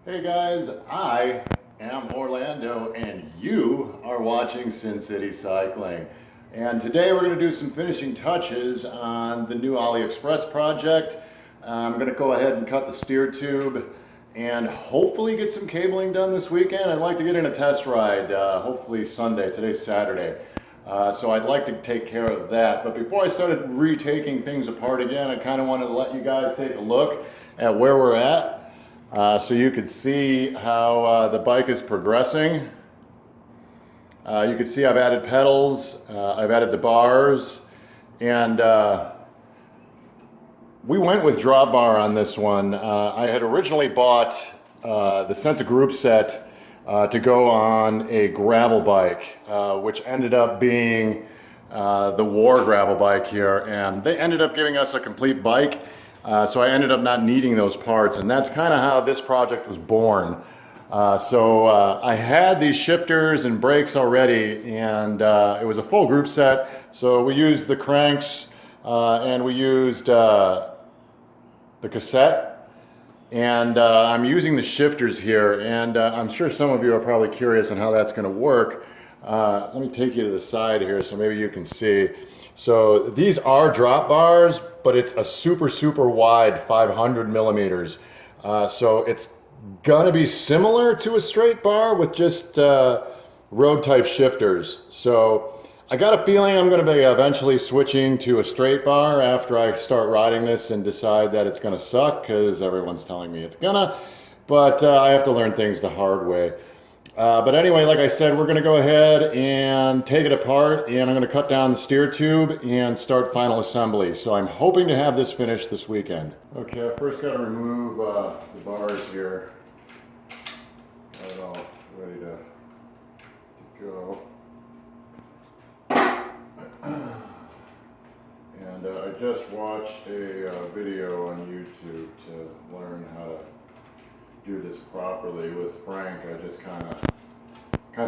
Hey guys, I am Orlando and you are watching Sin City Cycling. And today we're going to do some finishing touches on the new Aliexpress project. I'm going to go ahead and cut the steer tube and hopefully get some cabling done this weekend. I'd like to get in a test ride, hopefully Sunday. Today's Saturday. So I'd like to take care of that. But before I started retaking things apart again, I kind of wanted to let you guys take a look at where we're at. So you could see how the bike is progressing. You can see I've added pedals, I've added the bars, and we went with drop bar on this one. I had originally bought the Sense Group set to go on a gravel bike, which ended up being the War gravel bike here, and they ended up giving us a complete bike. So I ended up not needing those parts, and that's kind of how this project was born. I had these shifters and brakes already, and it was a full group set. So we used the cranks and we used the cassette, and I'm using the shifters here, and I'm sure some of you are probably curious on how that's going to work. Let me take you to the side here so maybe you can see. So these are drop bars, but it's a super wide 500 millimeters. So it's gonna be similar to a straight bar with just road type shifters. So I got a feeling I'm gonna be eventually switching to a straight bar after I start riding this and decide that it's gonna suck, because everyone's telling me it's gonna, but I have to learn things the hard way. But anyway, like I said, we're going to go ahead and take it apart, and I'm going to cut down the steer tube and start final assembly. So I'm hoping to have this finished this weekend. Okay, I first got to remove the bars here. Got it all ready to go. And I just watched a video on YouTube to learn how to do this properly with Frank. I just kind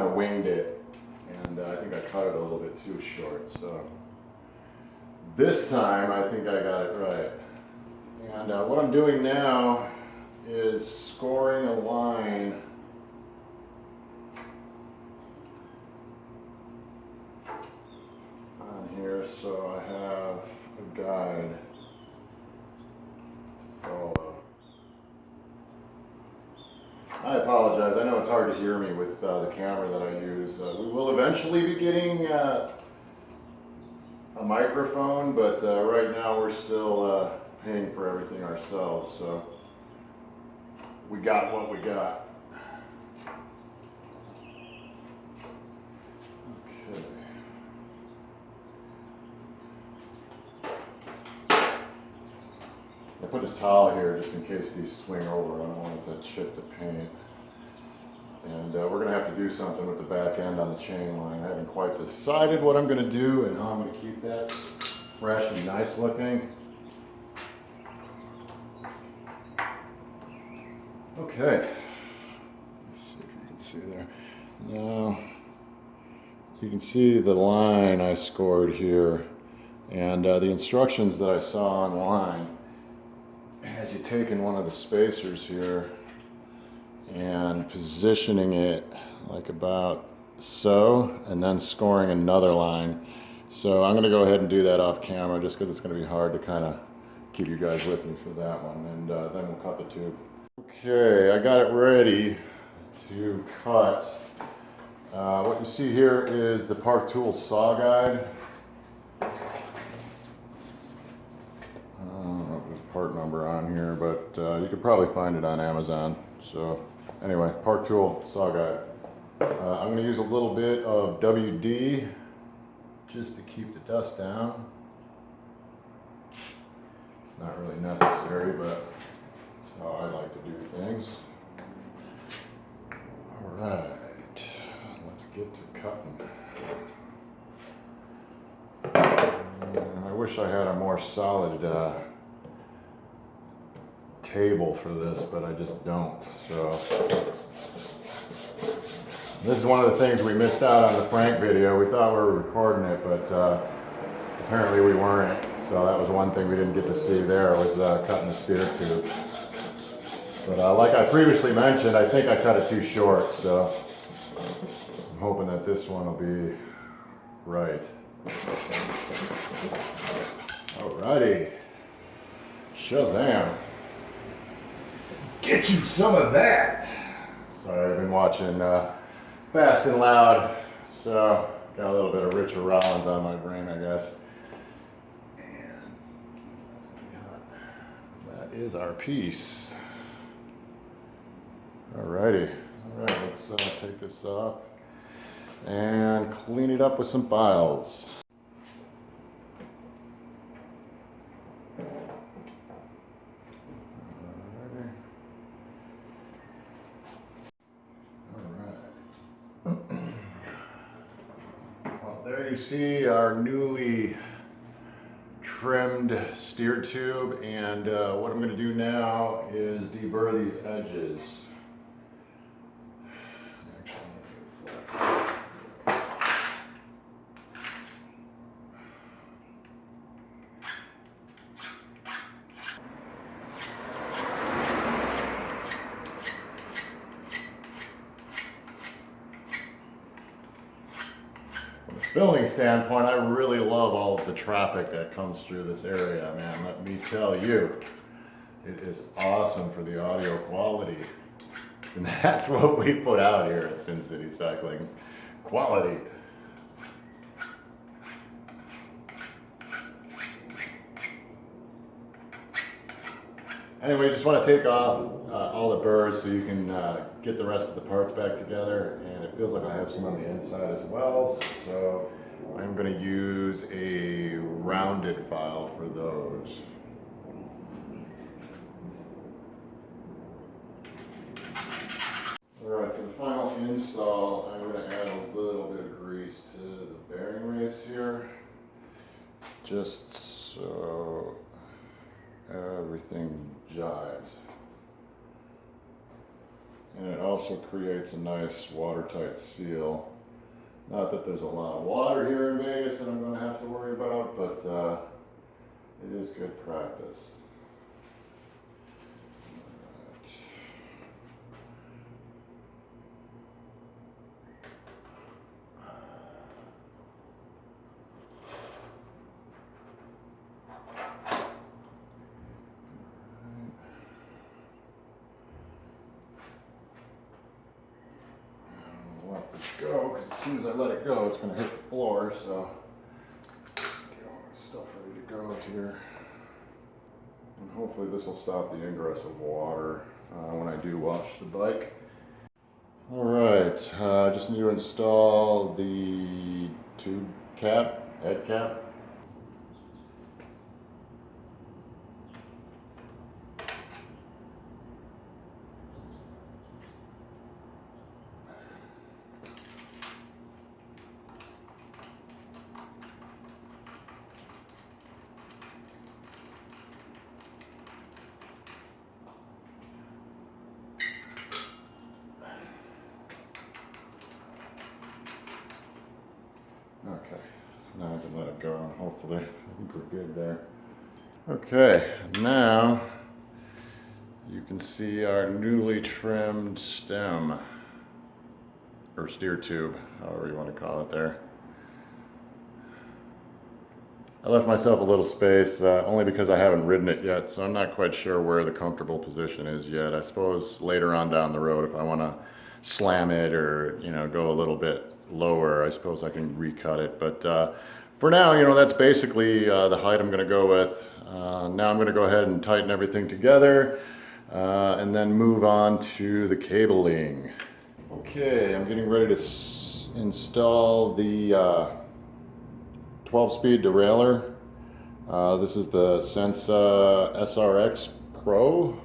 of winged it, and I think I cut it a little bit too short. So this time I think I got it right. And what I'm doing now is scoring a line on here, so I have a guide to follow. I apologize. I know it's hard to hear me with the camera that I use. We will eventually be getting a microphone, but right now we're still paying for everything ourselves, so we got what we got. Okay. I put this towel here just in case these swing over. I don't want it to chip the paint. And we're going to have to do something with the back end on the chain line. I haven't quite decided what I'm going to do and how I'm going to keep that fresh and nice looking. Okay. Let's see if you can see there. Now, you can see the line I scored here, and the instructions that I saw online. As you take in one of the spacers here and positioning it like about so, and then scoring another line. So I'm going to go ahead and do that off camera just because it's going to be hard to kind of keep you guys with me for that one, and then we'll cut the tube. Okay, I got it ready to cut. What you see here is the Park Tools saw guide. Part number on here, but you could probably find it on Amazon. So anyway, Park Tool saw guide. I'm going to use a little bit of WD just to keep the dust down. It's not really necessary, but that's how I like to do things. All right, let's get to cutting. I wish I had a more solid table for this, but I just don't. So this is one of the things we missed out on the Frank video. We thought we were recording it, but apparently we weren't. So that was one thing we didn't get to see there, was cutting the steer tube. But like I previously mentioned, I think I cut it too short, so I'm hoping that this one will be right. Alrighty. Shazam. Get you some of that. Sorry, I've been watching Fast and Loud, so got a little bit of Richard Rollins on my brain, I guess. And that is our piece. Alrighty. Alright, let's take this off and clean it up with some files. There you see our newly trimmed steer tube, and what I'm going to do now is deburr these edges. Filming standpoint, I really love all of the traffic that comes through this area, man. Let me tell you, it is awesome for the audio quality. And that's what we put out here at Sin City Cycling. Quality. Anyway, just want to take off all the burrs so you can get the rest of the parts back together, and it feels like I have some on the inside as well, so I'm going to use a rounded file for those. Alright, for the final install, I'm going to add a little bit of grease to the bearing race here, just so everything jives. And it also creates a nice watertight seal. Not that there's a lot of water here in Vegas that I'm going to have to worry about, but it is good practice. Go, because as soon as I let it go, it's going to hit the floor, so get all my stuff ready to go here. And hopefully this will stop the ingress of water when I do wash the bike. Alright, I just need to install the tube cap, head cap. Okay, now I can let it go, hopefully. I think we're good there. Okay, now you can see our newly trimmed stem, or steer tube, however you want to call it there. I left myself a little space, only because I haven't ridden it yet, so I'm not quite sure where the comfortable position is yet. I suppose later on down the road, if I want to slam it or, you know, go a little bit lower, I suppose I can recut it. But for now, you know, that's basically the height I'm going to go with. Now I'm going to go ahead and tighten everything together and then move on to the cabling. Okay, I'm getting ready to install the 12-speed derailleur. This is the Sensa SRX Pro,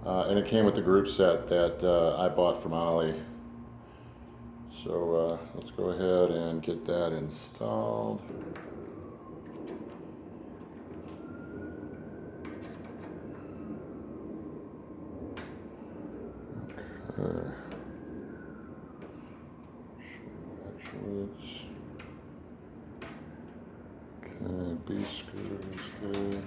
and it came with the group set that I bought from Ali. So let's go ahead and get that installed. Okay. Actually, okay, B screw is good.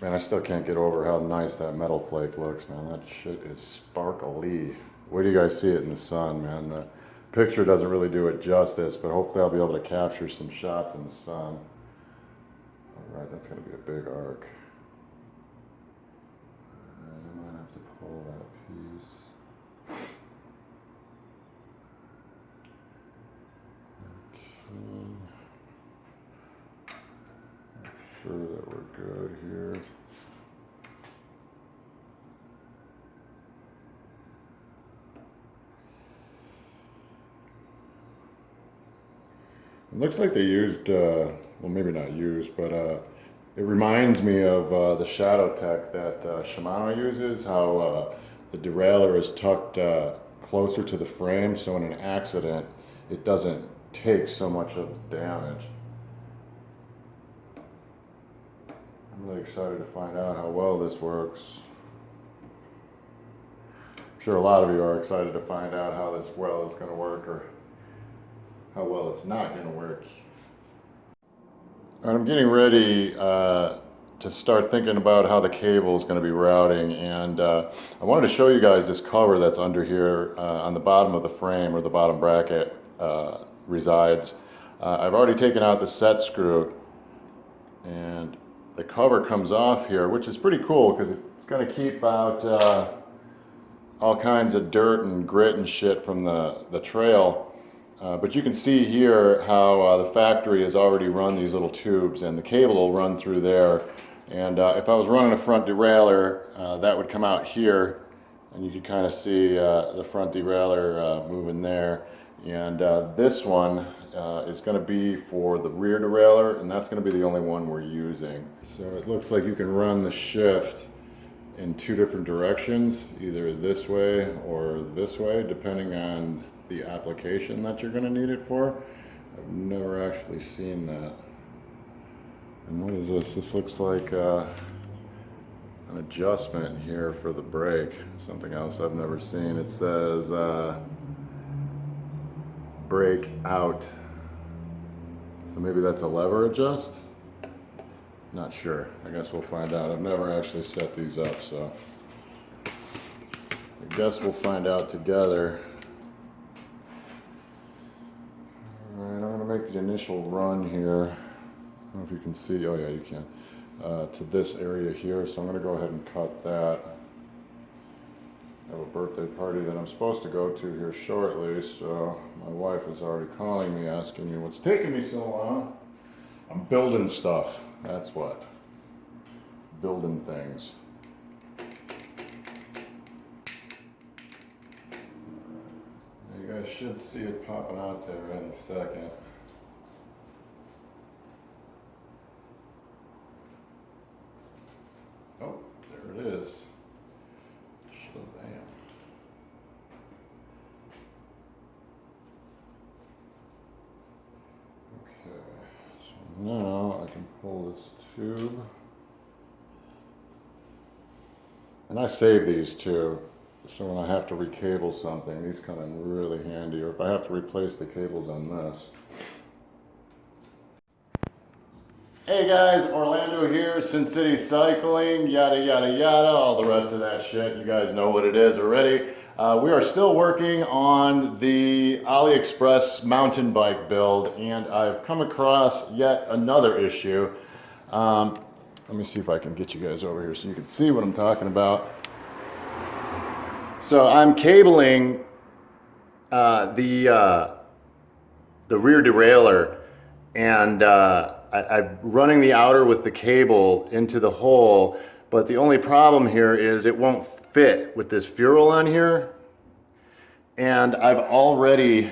Man, I still can't get over how nice that metal flake looks, man. That shit is sparkly. Wait till you guys see it in the sun, man. The picture doesn't really do it justice, but hopefully I'll be able to capture some shots in the sun. All right, that's gonna be a big arc. I might have to pull that piece. Okay. Make sure that we're good here. It looks like they used, well, maybe not used, but it reminds me of the shadow tech that Shimano uses, how the derailleur is tucked closer to the frame, so in an accident, it doesn't take so much of the damage. I'm really excited to find out how well this works. I'm sure a lot of you are excited to find out how this well is going to work, or how well it's not going to work. All right, I'm getting ready to start thinking about how the cable is going to be routing, and I wanted to show you guys this cover that's under here on the bottom of the frame, where the bottom bracket resides. I've already taken out the set screw, and the cover comes off here, which is pretty cool because it's going to keep out all kinds of dirt and grit and shit from the trail. But you can see here how the factory has already run these little tubes, and the cable will run through there. And if I was running a front derailleur, that would come out here, and you could kind of see the front derailleur moving there. And this one is going to be for the rear derailleur, and that's going to be the only one we're using. So it looks like you can run the shift in two different directions, either this way or this way, depending on the application that you're going to need it for. I've never actually seen that. And what is this? This looks like an adjustment here for the brake. Something else I've never seen. It says brake out. So maybe that's a lever adjust? Not sure. I guess we'll find out. I've never actually set these up, so I guess we'll find out together. Alright, I'm going to make the initial run here. I don't know if you can see, oh yeah, you can, to this area here, so I'm going to go ahead and cut that. I have a birthday party that I'm supposed to go to here shortly, so my wife is already calling me, asking me what's taking me so long. I'm building stuff, that's what. Building things. You guys should see it popping out there in a second. Oh, there it is. Shazam. Okay, so now I can pull this tube. And I save these too. So when I have to recable something, these come in really handy, or if I have to replace the cables on this. Hey guys, Orlando here, Sin City Cycling, yada yada yada, all the rest of that shit. You guys know what it is already. We are still working on the Aliexpress mountain bike build, and I've come across yet another issue. Let me see if I can get you guys over here so you can see what I'm talking about. So I'm cabling the rear derailleur, and I'm running the outer with the cable into the hole, but the only problem here is it won't fit with this ferrule on here. And I've already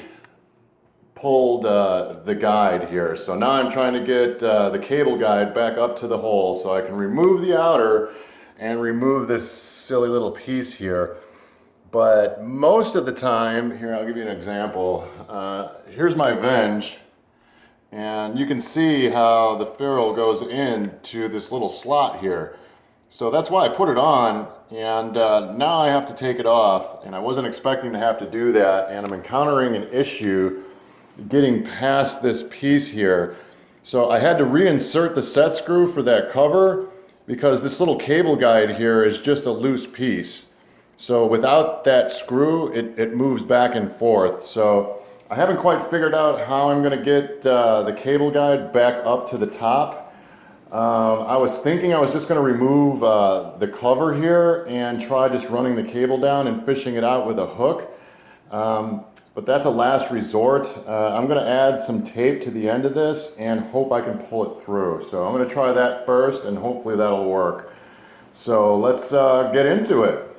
pulled the guide here. So now I'm trying to get the cable guide back up to the hole so I can remove the outer and remove this silly little piece here. But most of the time, here I'll give you an example. Here's my Venge, and you can see how the ferrule goes into this little slot here. So that's why I put it on, and now I have to take it off, and I wasn't expecting to have to do that, and I'm encountering an issue getting past this piece here. So I had to reinsert the set screw for that cover, because this little cable guide here is just a loose piece. So without that screw, it moves back and forth. So I haven't quite figured out how I'm going to get the cable guide back up to the top. I was thinking I was just going to remove the cover here and try just running the cable down and fishing it out with a hook. But that's a last resort. I'm going to add some tape to the end of this and hope I can pull it through. So I'm going to try that first and hopefully that'll work. So let's get into it.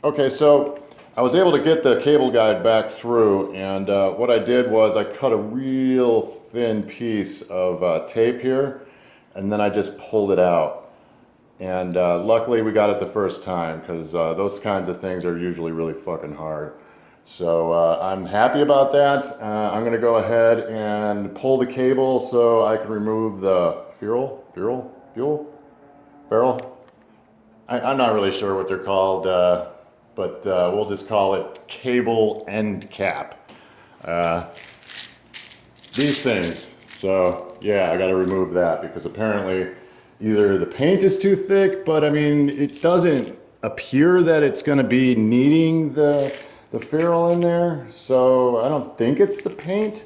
Okay, so I was able to get the cable guide back through, and what I did was I cut a real thin piece of tape here, and then I just pulled it out. And luckily we got it the first time, because those kinds of things are usually really fucking hard. So I'm happy about that. I'm going to go ahead and pull the cable so I can remove the ferrule? I'm not really sure what they're called, but we'll just call it cable end cap. These things. So yeah, I got to remove that because apparently either the paint is too thick, but I mean, it doesn't appear that it's going to be needing the ferrule in there, so I don't think it's the paint.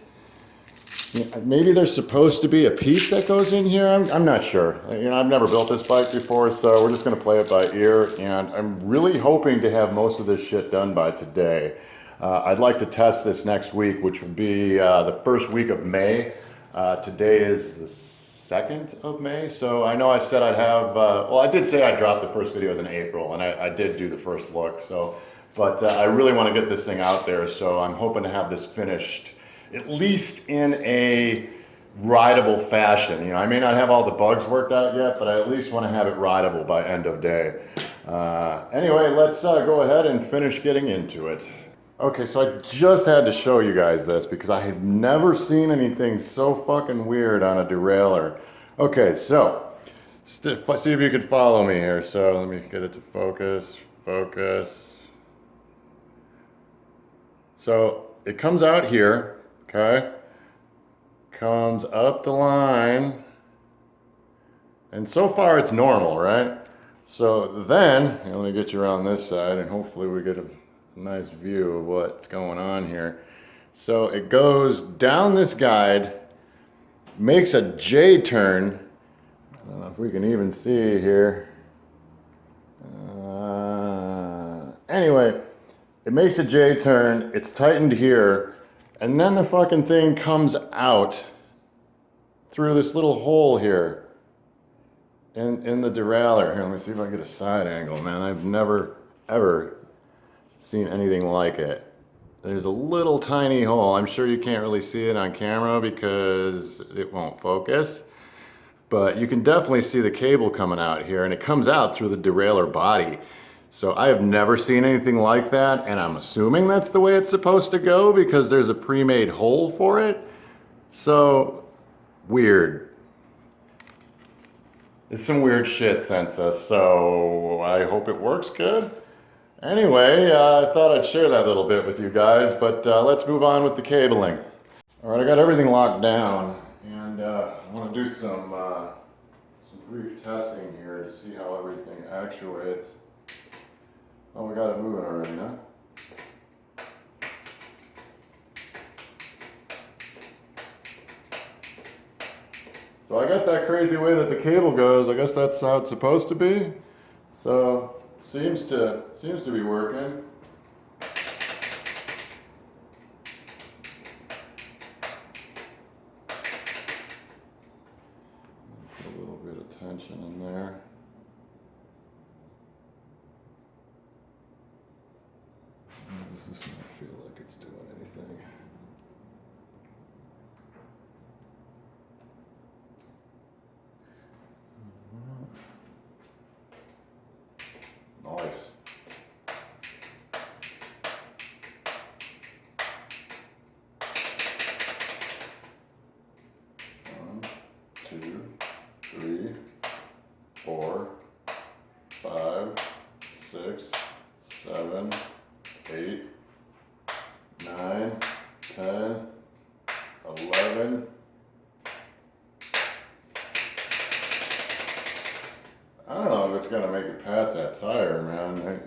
Maybe there's supposed to be a piece that goes in here. I'm not sure. You know, I've never built this bike before, so we're just going to play it by ear, and I'm really hoping to have most of this shit done by today. I'd like to test this next week, which will be the first week of May. Today is the 2nd of May, so I know I said I'd have, well, I did say I'd drop the first videos in April, and I did do the first look, so. But I really want to get this thing out there, so I'm hoping to have this finished at least in a rideable fashion. You know, I may not have all the bugs worked out yet, but I at least want to have it rideable by end of day. Anyway, let's go ahead and finish getting into it. Okay, so I just had to show you guys this because I had never seen anything so fucking weird on a derailleur. Okay, so see if you can follow me here. So let me get it to focus. So it comes out here, okay? Comes up the line, and so far it's normal, right? So then, let me get you around this side, and hopefully we get a nice view of what's going on here. So it goes down this guide, makes a J-turn. I don't know if we can even see here. Anyway, it makes a J-turn, it's tightened here, and then the fucking thing comes out through this little hole here in the derailleur. Here, let me see if I can get a side angle, man. I've never, ever seen anything like it. There's a little tiny hole. I'm sure you can't really see it on camera because it won't focus, but you can definitely see the cable coming out here, and it comes out through the derailleur body. So I have never seen anything like that, and I'm assuming that's the way it's supposed to go because there's a pre-made hole for it. So, weird. It's some weird shit, Sensa, so I hope it works good. Anyway, I thought I'd share that little bit with you guys, but let's move on with the cabling. Alright, I got everything locked down, and I want to do some brief testing here to see how everything actuates. Oh, we got it moving already, huh? So I guess that crazy way that the cable goes, I guess that's how it's supposed to be. So seems to be working. Put a little bit of tension in there. Does this not feel like it's doing anything? Nice. 1, 2, 3, 4. it's gonna make it past that tire, man.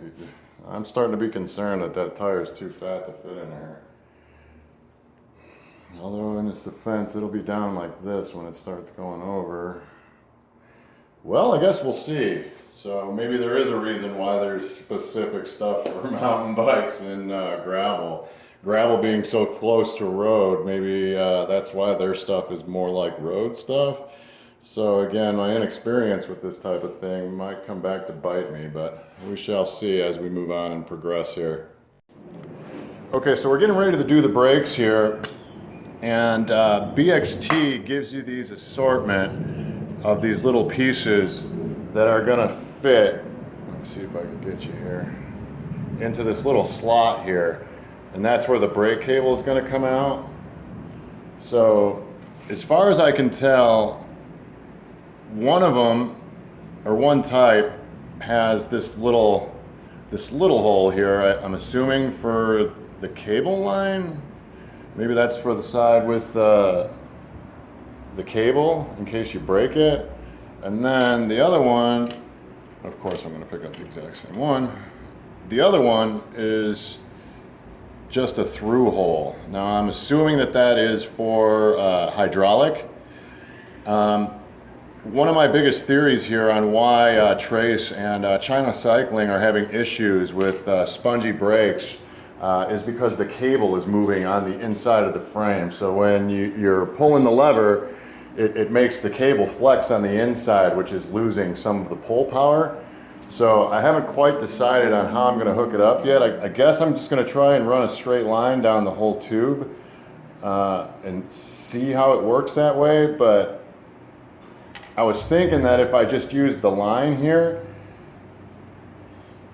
I'm starting to be concerned that that tire is too fat to fit in there. Although in its defense, it'll be down like this when it starts going over. Well, I guess we'll see. So maybe there is a reason why there's specific stuff for mountain bikes in gravel. Gravel being so close to road, maybe that's why their stuff is more like road stuff. So again, my inexperience with this type of thing might come back to bite me, but we shall see as we move on and progress here. Okay, so we're getting ready to do the brakes here, and BXT gives you these assortment of these little pieces that are gonna fit, let me see if I can get you here, into this little slot here, and that's where the brake cable is gonna come out. So as far as I can tell, one of them, or one type, has this little hole here, I'm assuming for the cable line. Maybe that's for the side with the cable in case you break it. And then the other one, of course I'm going to pick up the exact same one. The other one is just a through hole. Now I'm assuming that that is for hydraulic. One of my biggest theories here on why Trace and China Cycling are having issues with spongy brakes is because the cable is moving on the inside of the frame. So when you're pulling the lever, it makes the cable flex on the inside, which is losing some of the pull power. So I haven't quite decided on how I'm going to hook it up yet. I guess I'm just going to try and run a straight line down the whole tube and see how it works that way. But I was thinking that if I just use the line here,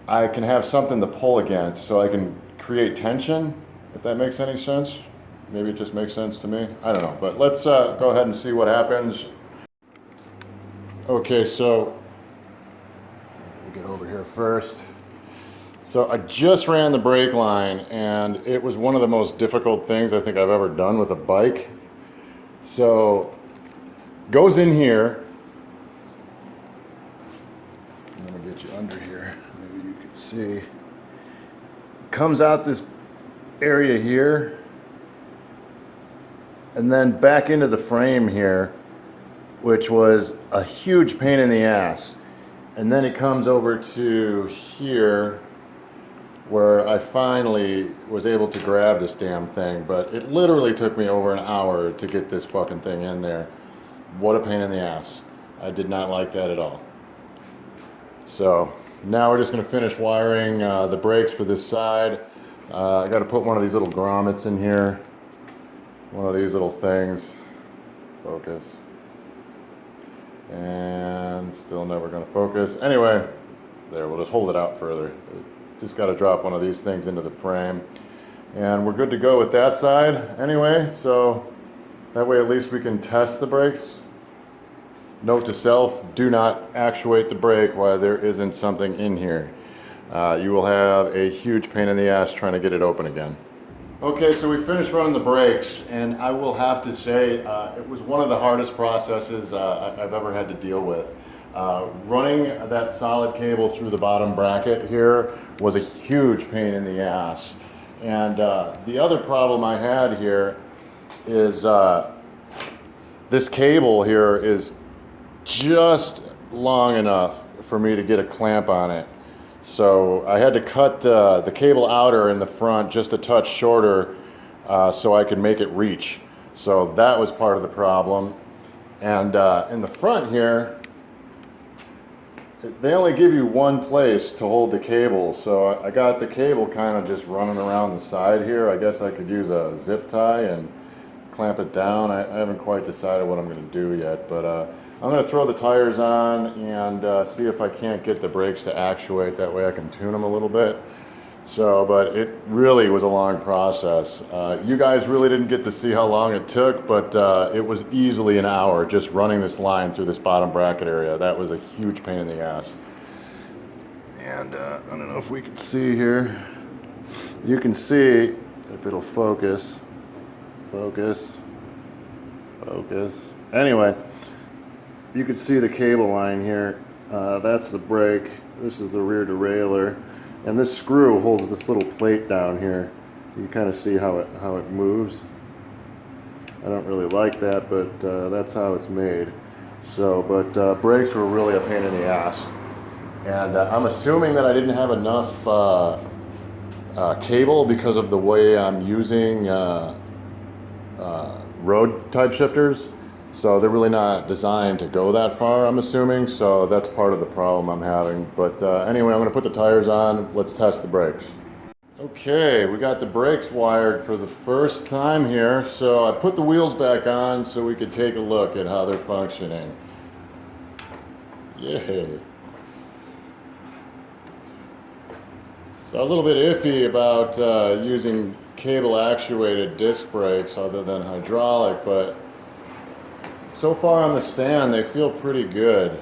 I can have something to pull against, so I can create tension, if that makes any sense. Maybe it just makes sense to me. I don't know, but let's go ahead and see what happens. Okay, so let me get over here first. So I just ran the brake line, and it was one of the most difficult things I think I've ever done with a bike. So goes in here. Let me get you under here. Maybe you can see. Comes out this area here, and then back into the frame here, which was a huge pain in the ass. And then it comes over to here, where I finally was able to grab this damn thing, but it literally took me over an hour to get this fucking thing in there. What a pain in the ass. I did not like that at all. So now we're just going to finish wiring the brakes for this side. I got to put one of these little grommets in here. One of these little things. Focus. And still never going to focus. Anyway, there, we'll just hold it out further. Just got to drop one of these things into the frame. And we're good to go with that side anyway. So that way at least we can test the brakes. Note to self, do not actuate the brake while there isn't something in here. You will have a huge pain in the ass trying to get it open again. Okay, so we finished running the brakes, and I will have to say it was one of the hardest processes I've ever had to deal with. Running that solid cable through the bottom bracket here was a huge pain in the ass. And the other problem I had here is this cable here is just long enough for me to get a clamp on it. So I had to cut the cable outer in the front just a touch shorter so I could make it reach. So that was part of the problem. And in the front here, they only give you one place to hold the cable. So I got the cable kind of just running around the side here. I guess I could use a zip tie and clamp it down. I haven't quite decided what I'm going to do yet, but I'm going to throw the tires on and see if I can't get the brakes to actuate. That way I can tune them a little bit. So, but it really was a long process. You guys really didn't get to see how long it took, but it was easily an hour just running this line through this bottom bracket area. That was a huge pain in the ass. And I don't know if we can see here. You can see if it'll focus. Focus. Focus. Anyway, you can see the cable line here That's the brake. This is the rear derailleur. And this screw holds this little plate down here. You can kind of see how it moves. I don't really like that, but that's how it's made. So, but brakes were really a pain in the ass. And I'm assuming that I didn't have enough cable because of the way I'm using road type shifters. So they're really not designed to go that far, I'm assuming. So that's part of the problem I'm having. But anyway, I'm going to put the tires on. Let's test the brakes. Okay, we got the brakes wired for the first time here. So I put the wheels back on so we could take a look at how they're functioning. Yay. So a little bit iffy about using cable actuated disc brakes other than hydraulic, but so far on the stand they feel pretty good.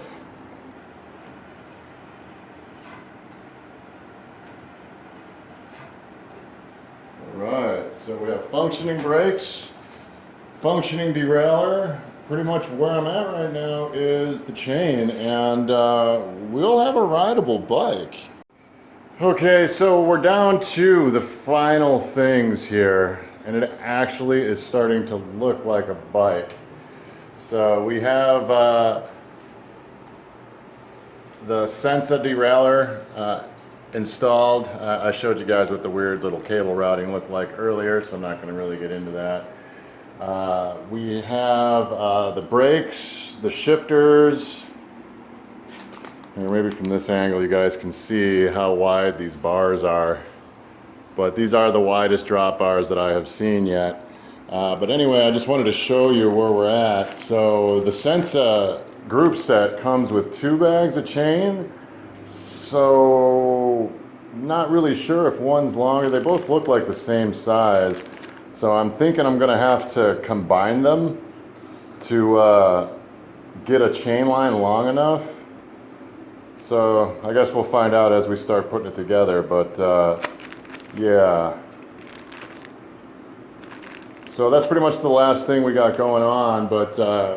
Alright, so we have functioning brakes, functioning derailleur. Pretty much where I'm at right now is the chain, and we'll have a rideable bike. Okay, so we're down to the final things here, and it actually is starting to look like a bike. So we have the Sensa derailleur installed. I showed you guys what the weird little cable routing looked like earlier, so I'm not going to really get into that. We have the brakes, the shifters. And maybe from this angle you guys can see how wide these bars are. But these are the widest drop bars that I have seen yet. But anyway, I just wanted to show you where we're at. So the Sensa group set comes with 2 bags of chain. So not really sure if one's longer. They both look like the same size. So I'm thinking I'm gonna have to combine them to get a chain line long enough. So I guess we'll find out as we start putting it together, but yeah. So that's pretty much the last thing we got going on, but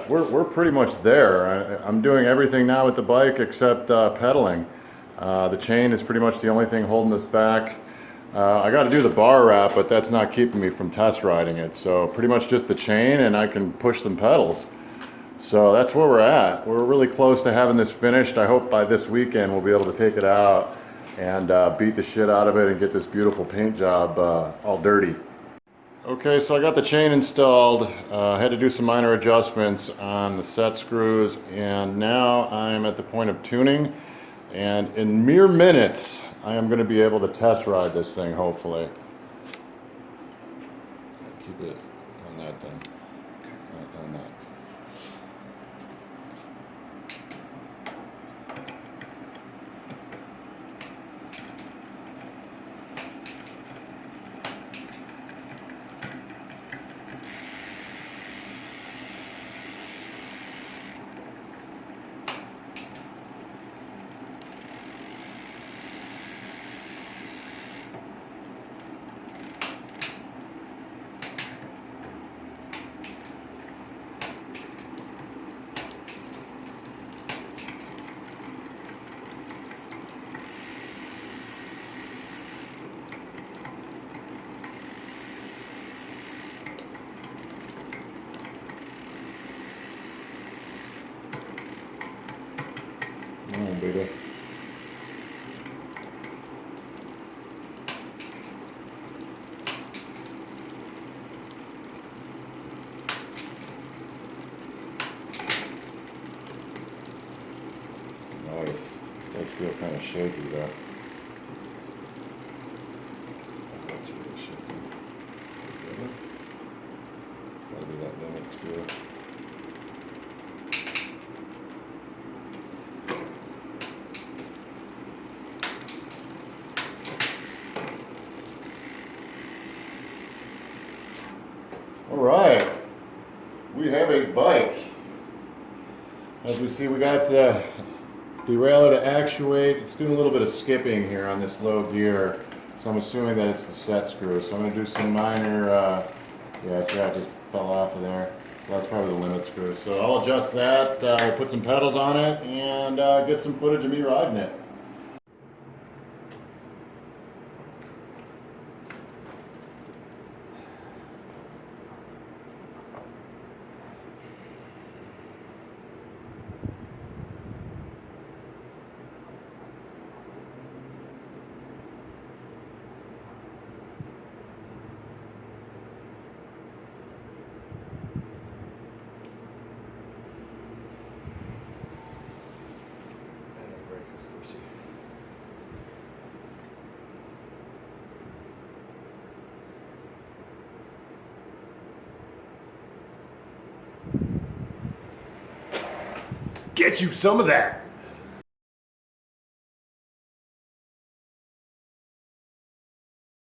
we're pretty much there. I'm doing everything now with the bike except pedaling. The chain is pretty much the only thing holding us back. I got to do the bar wrap, but that's not keeping me from test riding it. So pretty much just the chain, and I can push some pedals. So that's where we're at. We're really close to having this finished. I hope by this weekend we'll be able to take it out and beat the shit out of it and get this beautiful paint job all dirty. Okay, so I got the chain installed. Had to do some minor adjustments on the set screws, and now I'm at the point of tuning. And in mere minutes, I am going to be able to test ride this thing, hopefully. Keep it on that thing. On that. Come on, baby. Nice. This does feel kind of shaky though. That's really shaky. It's got to be that limit screw. All right, we have a bike. As we see, we got the derailleur to actuate. It's doing a little bit of skipping here on this low gear, so I'm assuming that it's the set screw. So I'm going to do some minor, yeah, see how it just fell off of there. So that's probably the limit screw. So I'll adjust that, put some pedals on it, and get some footage of me riding it. Get you some of that.